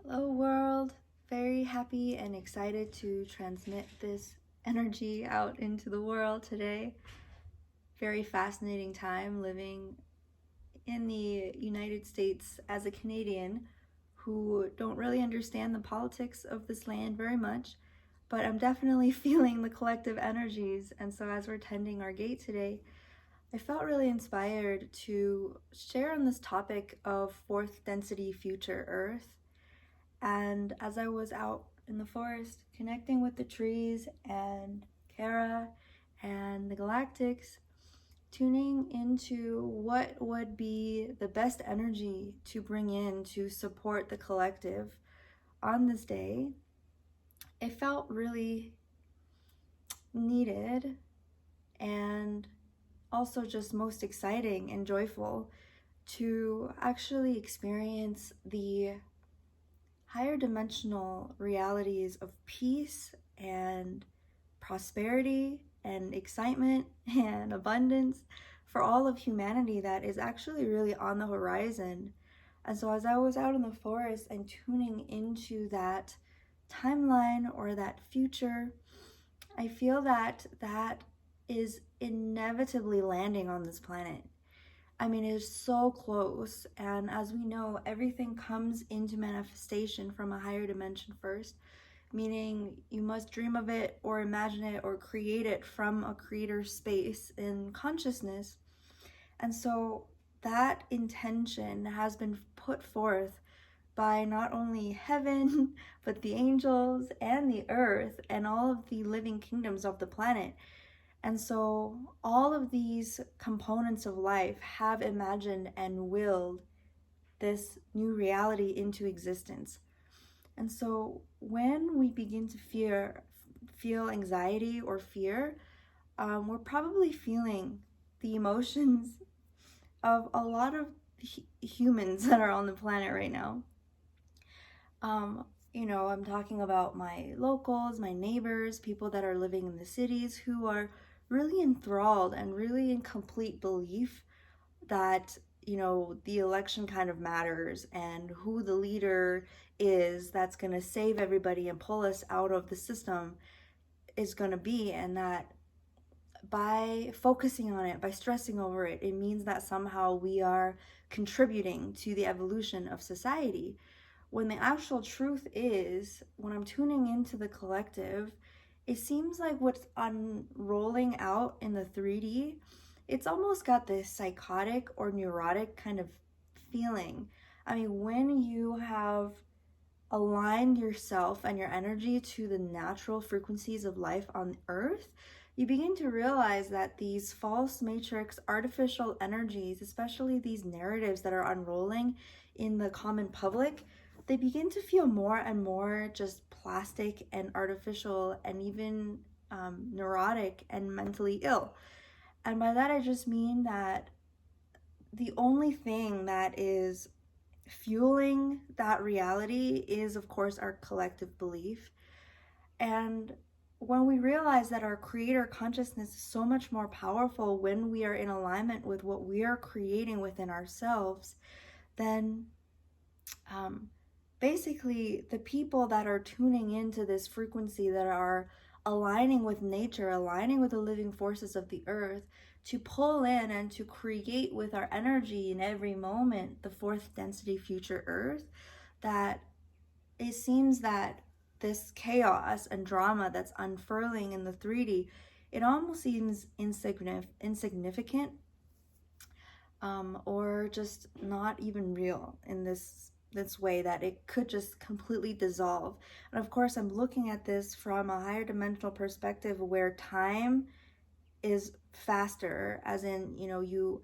Hello world, very happy and excited to transmit this energy out into the world today. Very fascinating time living in the United States as a Canadian who don't really understand the politics of this land very much, but I'm definitely feeling the collective energies. And so as we're tending our gate today, I felt really inspired to share on this topic of fourth density future Earth. And as I was out in the forest connecting with the trees and Kara and the galactics, tuning into what would be the best energy to bring in to support the collective on this day, it felt really needed and also just most exciting and joyful to actually experience the higher dimensional realities of peace and prosperity and excitement and abundance for all of humanity that is actually really on the horizon. And so as I was out in the forest and tuning into that timeline or that future, I feel that that is inevitably landing on this planet. I mean, it is so close. And as we know, everything comes into manifestation from a higher dimension first, meaning you must dream of it or imagine it or create it from a creator space in consciousness. And so that intention has been put forth by not only heaven, but the angels and the earth and all of the living kingdoms of the planet. And so all of these components of life have imagined and willed this new reality into existence. And so when we begin to feel anxiety or fear, we're probably feeling the emotions of a lot of humans that are on the planet right now. I'm talking about my locals, my neighbors, people that are living in the cities who are really enthralled and really in complete belief that, the election kind of matters and who the leader is that's going to save everybody and pull us out of the system is going to be, and that by focusing on it, by stressing over it, it means that somehow we are contributing to the evolution of society. When the actual truth is, when I'm tuning into the collective, it seems like what's unrolling out in the 3D, it's almost got this psychotic or neurotic kind of feeling. I mean, when you have aligned yourself and your energy to the natural frequencies of life on Earth, you begin to realize that these false matrix artificial energies, especially these narratives that are unrolling in the common public, they begin to feel more and more just plastic and artificial and even neurotic and mentally ill. And by that I just mean that the only thing that is fueling that reality is, of course, our collective belief. And when we realize that our creator consciousness is so much more powerful when we are in alignment with what we are creating within ourselves, then basically the people that are tuning into this frequency, that are aligning with nature, aligning with the living forces of the earth, to pull in and to create with our energy in every moment the fourth density future earth, that it seems that this chaos and drama that's unfurling in the 3D, it almost seems insignificant, or just not even real in this way, that it could just completely dissolve. And of course, I'm looking at this from a higher dimensional perspective where time is faster, as in, you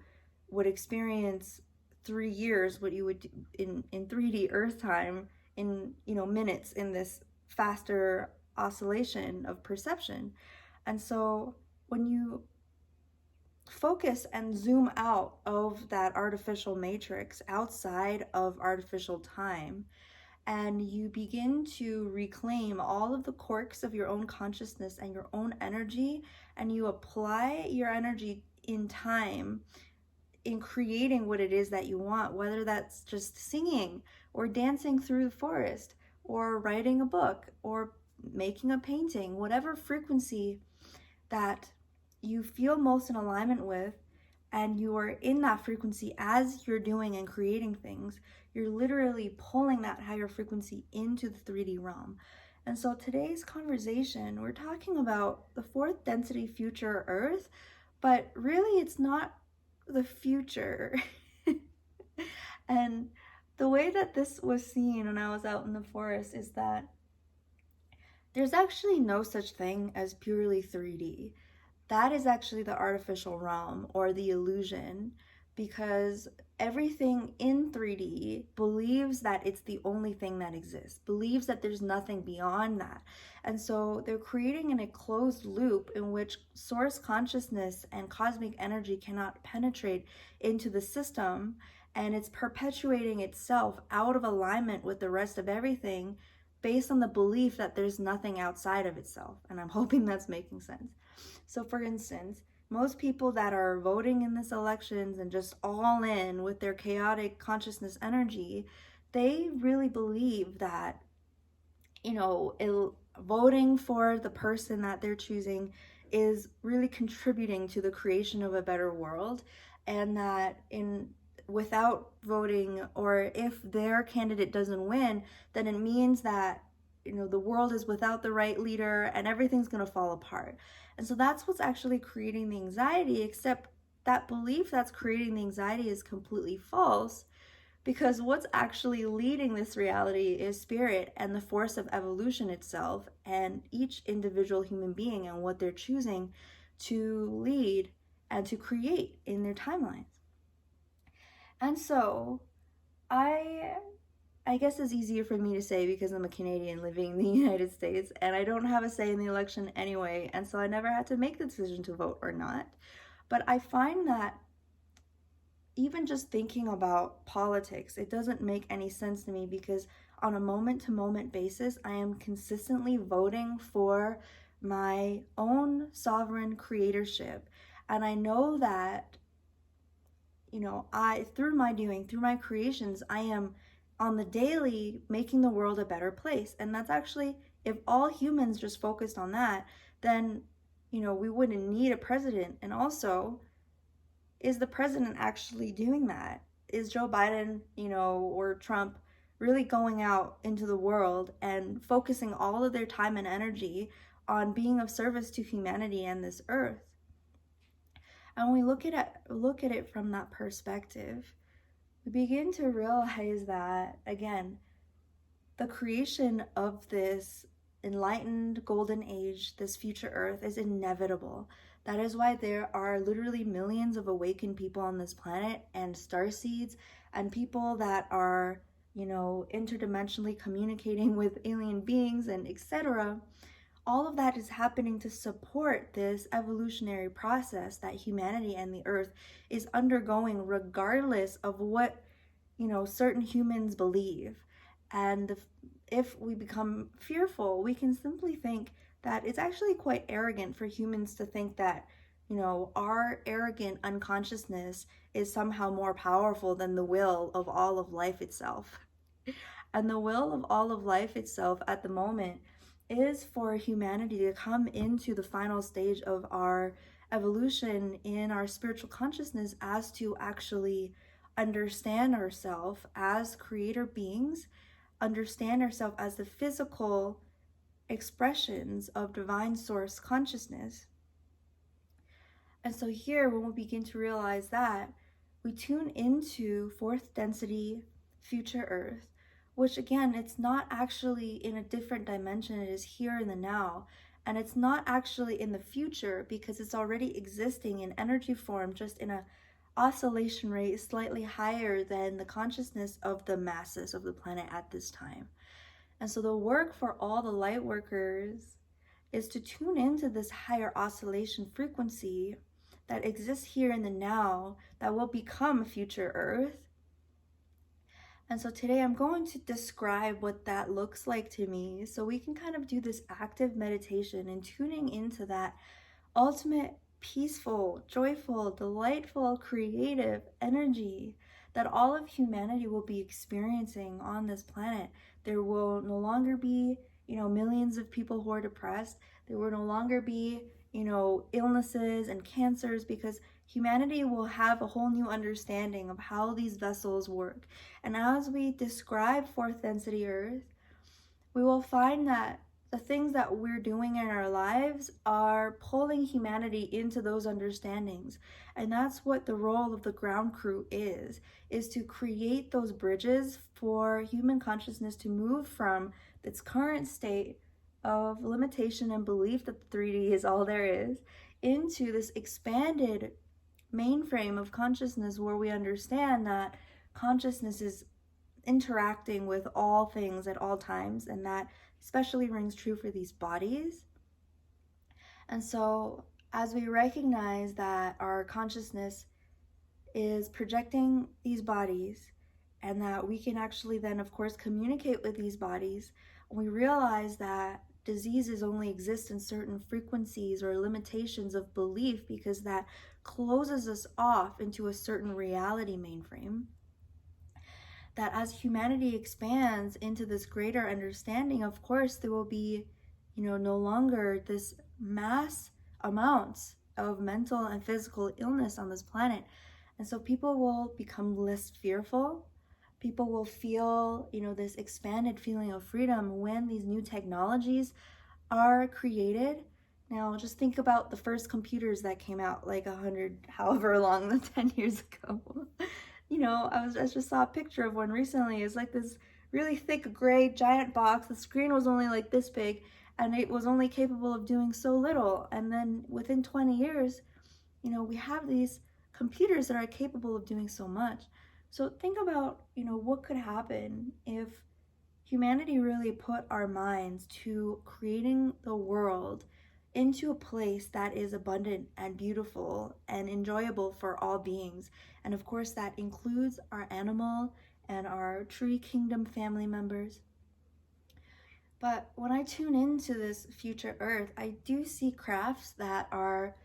would experience 3 years what you would do in 3D Earth time in, minutes, in this faster oscillation of perception. And so when you focus and zoom out of that artificial matrix, outside of artificial time, and you begin to reclaim all of the quirks of your own consciousness and your own energy, and you apply your energy in time in creating what it is that you want, whether that's just singing or dancing through the forest or writing a book or making a painting, whatever frequency that you feel most in alignment with, and you are in that frequency as you're doing and creating things, you're literally pulling that higher frequency into the 3D realm. And so today's conversation, we're talking about the fourth density future Earth, but really it's not the future. And the way that this was seen when I was out in the forest is that there's actually no such thing as purely 3D. That is actually the artificial realm or the illusion, because everything in 3D believes that it's the only thing that exists, believes that there's nothing beyond that. And so they're creating in a closed loop in which source consciousness and cosmic energy cannot penetrate into the system, and it's perpetuating itself out of alignment with the rest of everything based on the belief that there's nothing outside of itself. And I'm hoping that's making sense. So for instance, most people that are voting in this elections and just all in with their chaotic consciousness energy, they really believe that, voting for the person that they're choosing is really contributing to the creation of a better world, and that without voting, or if their candidate doesn't win, then it means that the world is without the right leader and everything's going to fall apart. And so that's what's actually creating the anxiety, except that belief that's creating the anxiety is completely false, because what's actually leading this reality is spirit and the force of evolution itself, and each individual human being and what they're choosing to lead and to create in their timelines. And so I guess it's easier for me to say because I'm a Canadian living in the United States, and I don't have a say in the election anyway, and so I never had to make the decision to vote or not. But I find that even just thinking about politics, it doesn't make any sense to me, because on a moment-to-moment basis, I am consistently voting for my own sovereign creatorship. And I know that, through my doing, through my creations, I am on the daily making the world a better place. And that's actually, if all humans just focused on that, then, we wouldn't need a president. And also, is the president actually doing that? Is Joe Biden, or Trump really going out into the world and focusing all of their time and energy on being of service to humanity and this earth? And when we look at it from that perspective, we begin to realize that, again, the creation of this enlightened golden age, this future earth, is inevitable. That is why there are literally millions of awakened people on this planet, and starseeds, and people that are, interdimensionally communicating with alien beings, and etc. All of that is happening to support this evolutionary process that humanity and the earth is undergoing, regardless of what, certain humans believe. And if we become fearful, we can simply think that it's actually quite arrogant for humans to think that, our arrogant unconsciousness is somehow more powerful than the will of all of life itself. And the will of all of life itself at the moment is for humanity to come into the final stage of our evolution in our spiritual consciousness, as to actually understand ourselves as creator beings, understand ourselves as the physical expressions of divine source consciousness. And so here, when we begin to realize that, we tune into fourth density future Earth, which again, it's not actually in a different dimension, it is here in the now. And it's not actually in the future, because it's already existing in energy form, just in a oscillation rate slightly higher than the consciousness of the masses of the planet at this time. And so the work for all the light workers is to tune into this higher oscillation frequency that exists here in the now, that will become future Earth. And so today I'm going to describe what that looks like to me, so we can kind of do this active meditation and tuning into that ultimate peaceful, joyful, delightful, creative energy that all of humanity will be experiencing on this planet. There will no longer be, millions of people who are depressed. There will no longer be, illnesses and cancers, because humanity will have a whole new understanding of how these vessels work. And as we describe fourth density Earth, we will find that the things that we're doing in our lives are pulling humanity into those understandings. And that's what the role of the ground crew is to create those bridges for human consciousness to move from its current state of limitation and belief that the 3D is all there is, into this expanded mainframe of consciousness where we understand that consciousness is interacting with all things at all times, and that especially rings true for these bodies. And so as we recognize that our consciousness is projecting these bodies, and that we can actually then of course communicate with these bodies, we realize that diseases only exist in certain frequencies or limitations of belief, because that closes us off into a certain reality mainframe. That as humanity expands into this greater understanding, of course, there will be, no longer this mass amounts of mental and physical illness on this planet. And so people will become less fearful. People will feel, this expanded feeling of freedom when these new technologies are created. Now, just think about the first computers that came out like 100, however long, 10 years ago. I just saw a picture of one recently. It's like this really thick gray giant box. The screen was only like this big, and it was only capable of doing so little. And then within 20 years, we have these computers that are capable of doing so much. So think about, what could happen if humanity really put our minds to creating the world into a place that is abundant and beautiful and enjoyable for all beings. And of course, that includes our animal and our tree kingdom family members. But when I tune into this future Earth, I do see crafts that are,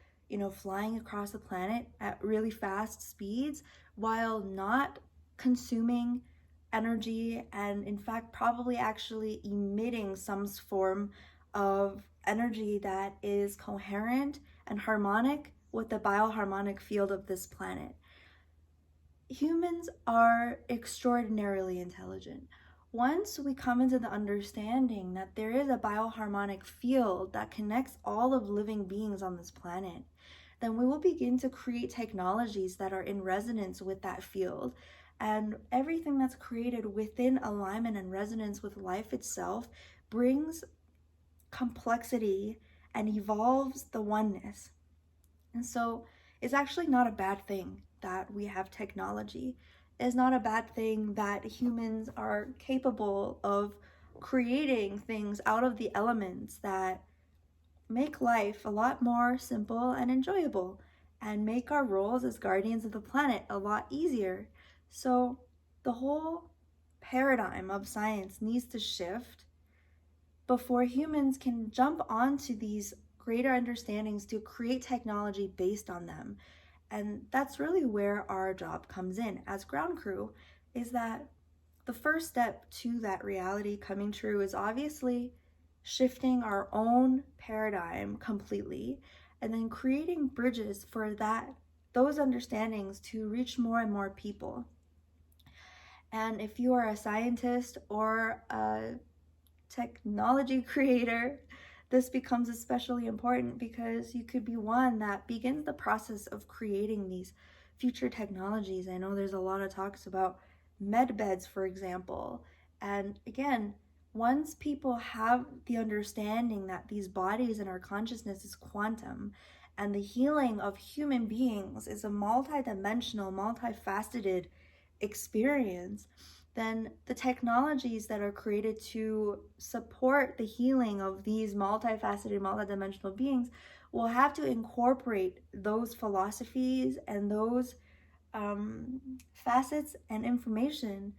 flying across the planet at really fast speeds while not consuming energy, and in fact probably actually emitting some form of energy that is coherent and harmonic with the bioharmonic field of this planet. Humans are extraordinarily intelligent. Once we come into the understanding that there is a bioharmonic field that connects all of living beings on this planet, then we will begin to create technologies that are in resonance with that field. And everything that's created within alignment and resonance with life itself brings complexity and evolves the oneness. And so it's actually not a bad thing that we have technology. It's not a bad thing that humans are capable of creating things out of the elements that make life a lot more simple and enjoyable, and make our roles as guardians of the planet a lot easier. So the whole paradigm of science needs to shift before humans can jump onto these greater understandings to create technology based on them. And that's really where our job comes in as ground crew, is that the first step to that reality coming true is obviously shifting our own paradigm completely, and then creating bridges for those understandings to reach more and more people. And if you are a scientist or a technology creator, this becomes especially important, because you could be one that begins the process of creating these future technologies. I know there's a lot of talks about med beds, for example. And again, once people have the understanding that these bodies and our consciousness is quantum, and the healing of human beings is a multi-dimensional, multifaceted experience, then the technologies that are created to support the healing of these multifaceted, multidimensional beings will have to incorporate those philosophies and those facets and information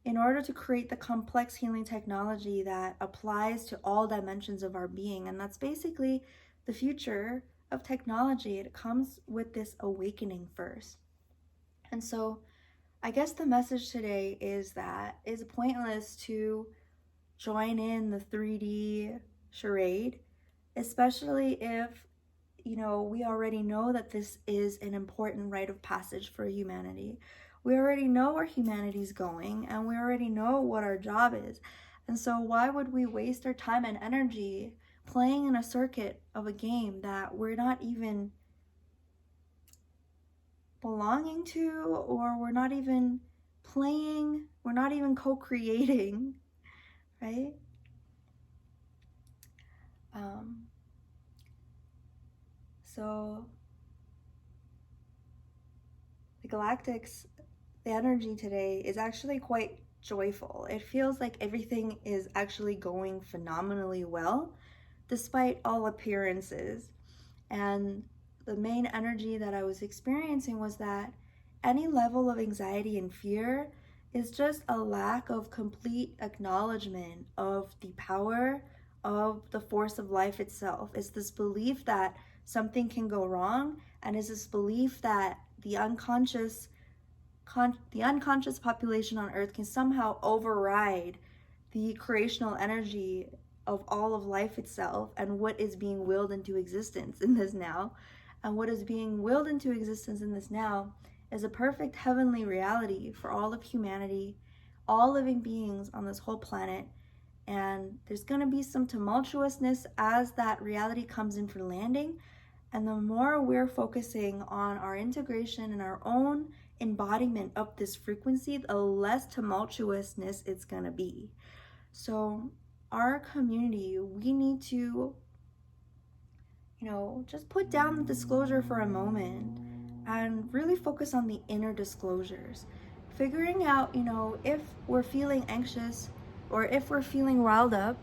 in order to create the complex healing technology that applies to all dimensions of our being. And that's basically the future of technology, it comes with this awakening first. And so I guess the message today is that it's pointless to join in the 3D charade, especially if, we already know that this is an important rite of passage for humanity. We already know where humanity's going, and we already know what our job is. And so why would we waste our time and energy playing in a circuit of a game that we're not even belonging to, or we're not even playing, we're not even co-creating, right? So the galactics, the energy today is actually quite joyful. It feels like everything is actually going phenomenally well, despite all appearances. And the main energy that I was experiencing was that any level of anxiety and fear is just a lack of complete acknowledgement of the power of the force of life itself. It's this belief that something can go wrong, and it's this belief that the unconscious population on Earth can somehow override the creational energy of all of life itself and what is being willed into existence in this now. And what is being willed into existence in this now is a perfect heavenly reality for all of humanity, all living beings on this whole planet. And there's going to be some tumultuousness as that reality comes in for landing. And the more we're focusing on our integration and our own embodiment of this frequency, the less tumultuousness it's going to be. So our community, we need to, just put down the disclosure for a moment and really focus on the inner disclosures. Figuring out, if we're feeling anxious, or if we're feeling riled up,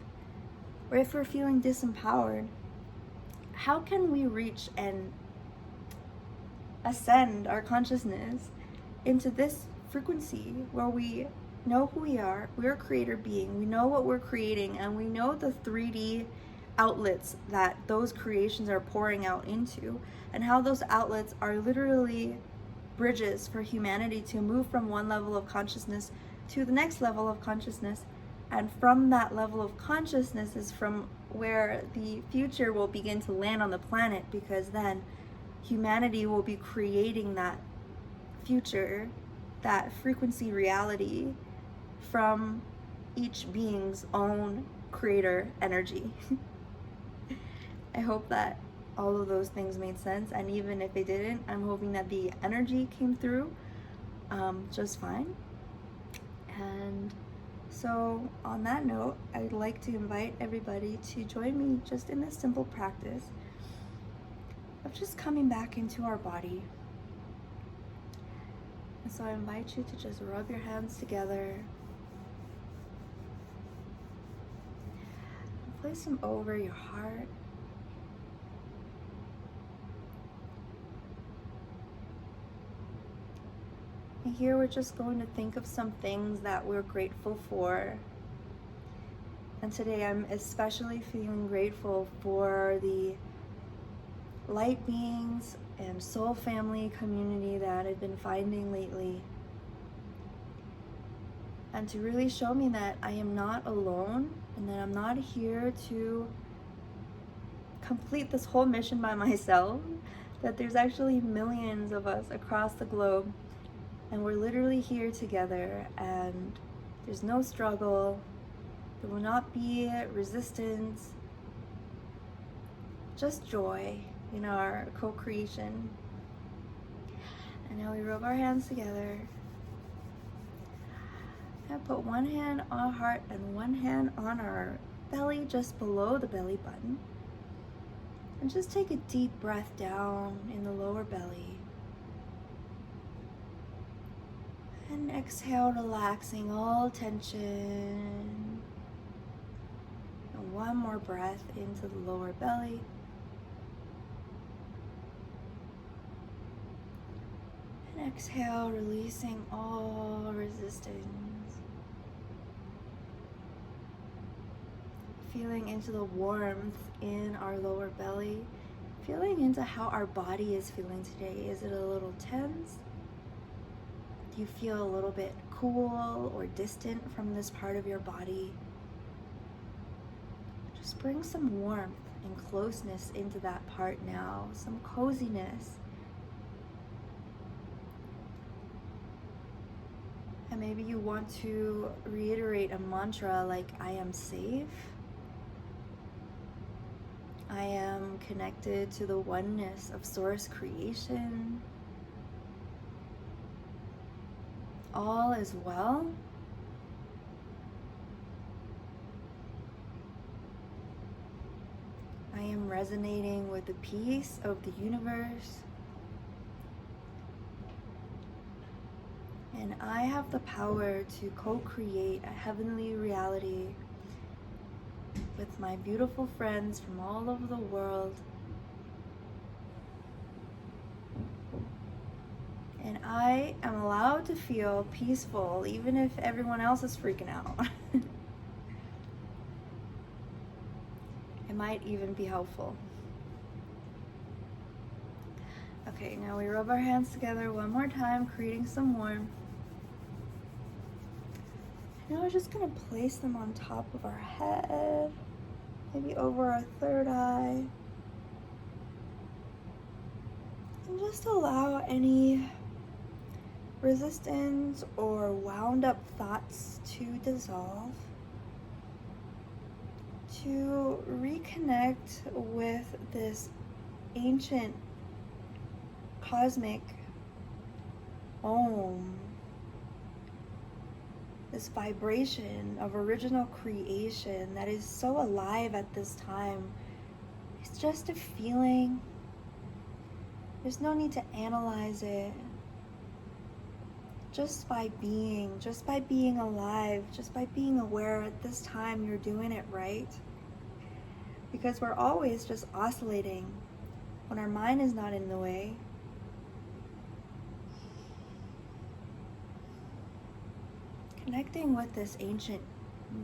or if we're feeling disempowered, how can we reach and ascend our consciousness into this frequency where we know who we are, we're a creator being, we know what we're creating, and we know the 3D outlets that those creations are pouring out into, and how those outlets are literally bridges for humanity to move from one level of consciousness to the next level of consciousness. And from that level of consciousness is from where the future will begin to land on the planet, because then humanity will be creating that future, that frequency reality from each being's own creator energy. I hope that all of those things made sense, and even if they didn't, I'm hoping that the energy came through just fine. And so on that note, I'd like to invite everybody to join me just in this simple practice of just coming back into our body. And so I invite you to just rub your hands together, place them over your heart. And here we're just going to think of some things that we're grateful for. And today I'm especially feeling grateful for the light beings and soul family community that I've been finding lately. And to really show me that I am not alone, and that I'm not here to complete this whole mission by myself, that there's actually millions of us across the globe, and we're literally here together, and there's no struggle, there will not be resistance, just joy in our co-creation. And now we rub our hands together and put one hand on our heart and one hand on our belly, just below the belly button. And just take a deep breath down in the lower belly. And exhale, relaxing all tension. And one more breath into the lower belly. And exhale, releasing all resistance. Feeling into the warmth in our lower belly, feeling into how our body is feeling today. Is it a little tense? Do you feel a little bit cool or distant from this part of your body? Just bring some warmth and closeness into that part now, some coziness. And maybe you want to reiterate a mantra like, I am safe. I am connected to the oneness of source creation. All is well. I am resonating with the peace of the universe. And I have the power to co-create a heavenly reality with my beautiful friends from all over the world. And I am allowed to feel peaceful even if everyone else is freaking out. It might even be helpful. Okay, now we rub our hands together one more time, creating some warmth. And we're just gonna place them on top of our head, maybe over our third eye. And just allow any resistance or wound up thoughts to dissolve, to reconnect with this ancient cosmic Om, this vibration of original creation that is so alive at this time. It's just a feeling. There's no need to analyze it. Just by being alive, just by being aware at this time, you're doing it right. Because we're always just oscillating when our mind is not in the way. Connecting with this ancient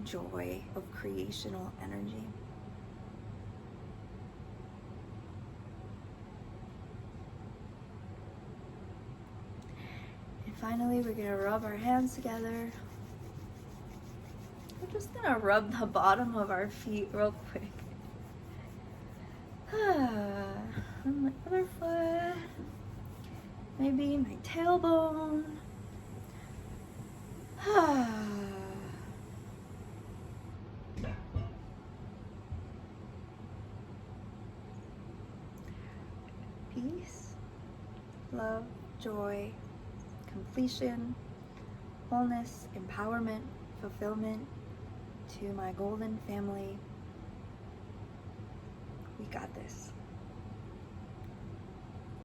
joy of creational energy. And finally, we're gonna rub our hands together. We're just gonna rub the bottom of our feet real quick. On my other foot, maybe my tailbone. Peace, love, joy, completion, wholeness, empowerment, fulfillment to my golden family. We got this.